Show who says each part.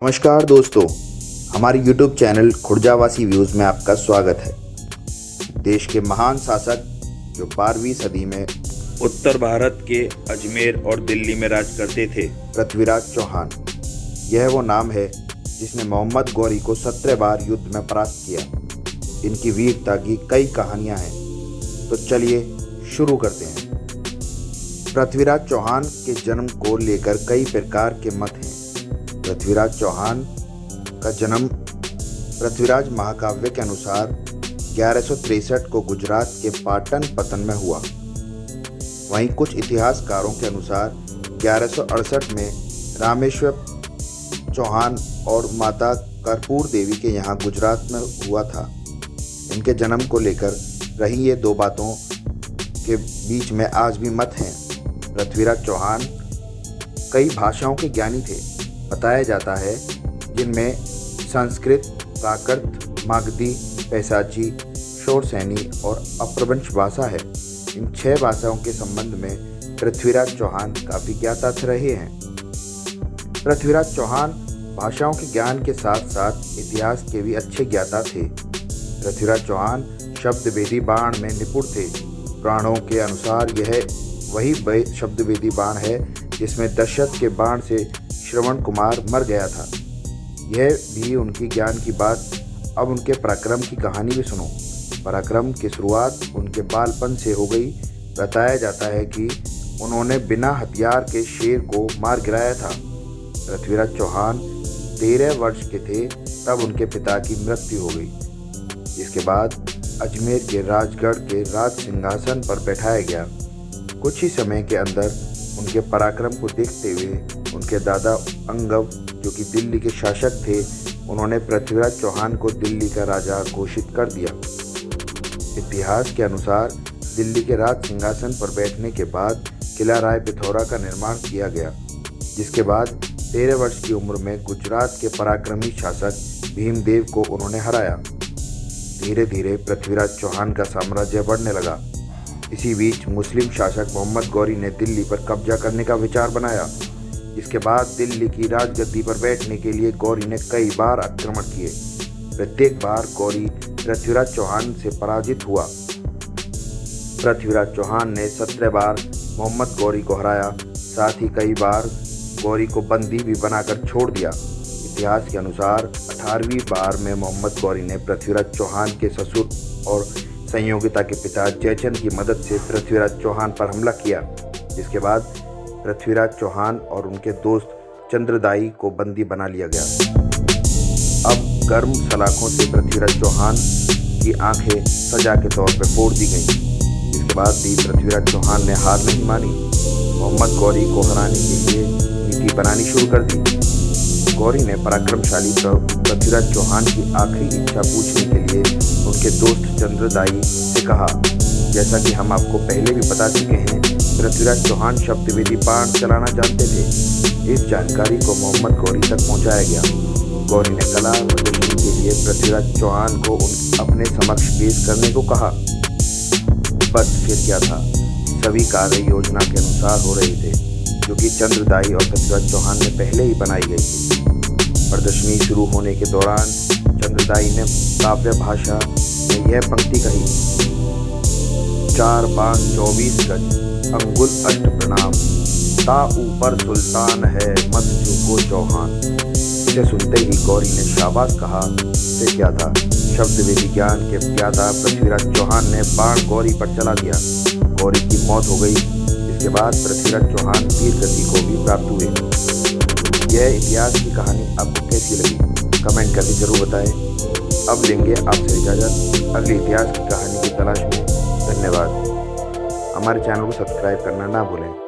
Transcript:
Speaker 1: नमस्कार दोस्तों, हमारे YouTube चैनल खुर्जावासी व्यूज़ में आपका स्वागत है। देश के महान शासक जो 12वीं सदी में उत्तर भारत के अजमेर और दिल्ली में राज करते थे, पृथ्वीराज चौहान। यह वो नाम है जिसने मोहम्मद गौरी को 17 बार युद्ध में परास्त किया। इनकी वीरता की कई कहानियाँ हैं, तो चलिए शुरू करते हैं। पृथ्वीराज चौहान के जन्म को लेकर कई प्रकार के मत हैं। पृथ्वीराज चौहान का जन्म पृथ्वीराज महाकाव्य के अनुसार 1163 को गुजरात के पाटन पतन में हुआ। वहीं कुछ इतिहासकारों के अनुसार 1168 में रामेश्वर चौहान और माता कर्पूर देवी के यहाँ गुजरात में हुआ था। इनके जन्म को लेकर रही ये दो बातों के बीच में आज भी मत हैं। पृथ्वीराज चौहान कई भाषाओं के ज्ञानी थे। बताया जाता है जिनमें संस्कृत, प्राकृत, मागधी, पैशाची, शोरसैनी और अपभ्रंश भाषा है। इन 6 भाषाओं के संबंध में पृथ्वीराज चौहान काफ़ी ज्ञाता रहे हैं। पृथ्वीराज चौहान भाषाओं के ज्ञान के साथ साथ इतिहास के भी अच्छे ज्ञाता थे। पृथ्वीराज चौहान शब्दवेदी बाण में निपुण थे। पुराणों के अनुसार यह वही शब्दवेदी बाण है जिसमें दशरथ के बाण से श्रवण कुमार मर गया था। यह भी उनकी ज्ञान की बात। अब उनके पराक्रम की कहानी भी सुनो। पराक्रम की शुरुआत उनके बालपन से हो गई। बताया जाता है कि उन्होंने बिना हथियार के शेर को मार गिराया था। पृथ्वीराज चौहान 13 वर्ष के थे तब उनके पिता की मृत्यु हो गई, जिसके बाद अजमेर के राजगढ़ के राज सिंहासन पर बैठाया गया। कुछ ही समय के अंदर उनके पराक्रम को देखते हुए उनके दादा अंगव, जो कि दिल्ली के शासक थे, उन्होंने पृथ्वीराज चौहान को दिल्ली का राजा घोषित कर दिया। इतिहास के अनुसार दिल्ली के राज सिंहासन पर बैठने के बाद किला राय पिथौरा का निर्माण किया गया, जिसके बाद 13 वर्ष की उम्र में गुजरात के पराक्रमी शासक भीमदेव को उन्होंने हराया। धीरे धीरे पृथ्वीराज चौहान का साम्राज्य बढ़ने लगा। इसी बीच मुस्लिम शासक मोहम्मद गौरी ने दिल्ली पर कब्जा करने का विचार बनाया। जिसके बाद दिल्ली की राजगद्दी पर बैठने के लिए गौरी ने कई बार आक्रमण किए। प्रत्येक बार गौरी पृथ्वीराज चौहान से पराजित हुआ। पृथ्वीराज चौहान ने 17 बार मोहम्मद गौरी को हराया। साथ ही कई बार गौरी को बंदी भी बनाकर छोड़ दिया। इतिहास के अनुसार 18वीं बार में मोहम्मद गौरी ने पृथ्वीराज चौहान के ससुर और संयोगिता के पिता जयचंद की मदद से पृथ्वीराज चौहान पर हमला किया। जिसके बाद पृथ्वीराज चौहान और उनके दोस्त चंद्रदाई को बंदी बना लिया गया। अब गर्म सलाखों से पृथ्वीराज चौहान की आंखें सजा के तौर पर फोड़ दी गईं। इसके बाद भी पृथ्वीराज चौहान ने हार नहीं मानी। मोहम्मद गौरी को हराने के लिए नीति बनानी शुरू कर दी। गौरी ने पराक्रमशाली पृथ्वीराज चौहान की आखिरी इच्छा पूछने के लिए उनके दोस्त चंद्रदाई से कहा। जैसा कि हम आपको पहले भी बता चुके हैं, पृथ्वीराज चौहान शब्दवेदी बाण चलाना जानते थे। इस जानकारी को मोहम्मद गौरी तक पहुंचाया गया। गौरी ने कला प्रदर्शनी के लिए पृथ्वीराज चौहान को अपने समक्ष पेश करने को कहा। बस फिर क्या था, सभी कार्य योजना के अनुसार हो रहे थे, जो कि चंद्रदाई और पृथ्वीराज चौहान ने पहले ही बनाई गई थी। प्रदर्शनी शुरू होने के दौरान चंद्रदाई ने काव्य भाषा में यह पंक्ति कही: 4 बाण 24 गज, अंगुल अष्ट प्रणाम, ता ऊपर सुल्तान है, मत झुको चौहान। इसे सुनते ही गौरी ने शाबाश कहा। फिर क्या था, शब्दवेदी ज्ञान के ज्ञाता पृथ्वीराज चौहान ने बाण गौरी पर चला दिया। गौरी की मौत हो गई। इसके बाद पृथ्वीराज चौहान वीर गति को भी प्राप्त हुए। यह इतिहास की कहानी आपको कैसी लगी, कमेंट करके जरूर बताएं। अब लेंगे आपसे इजाज़त अगली इतिहास की कहानी की तलाश में। धन्यवाद। हमारे चैनल को सब्सक्राइब करना ना भूलें।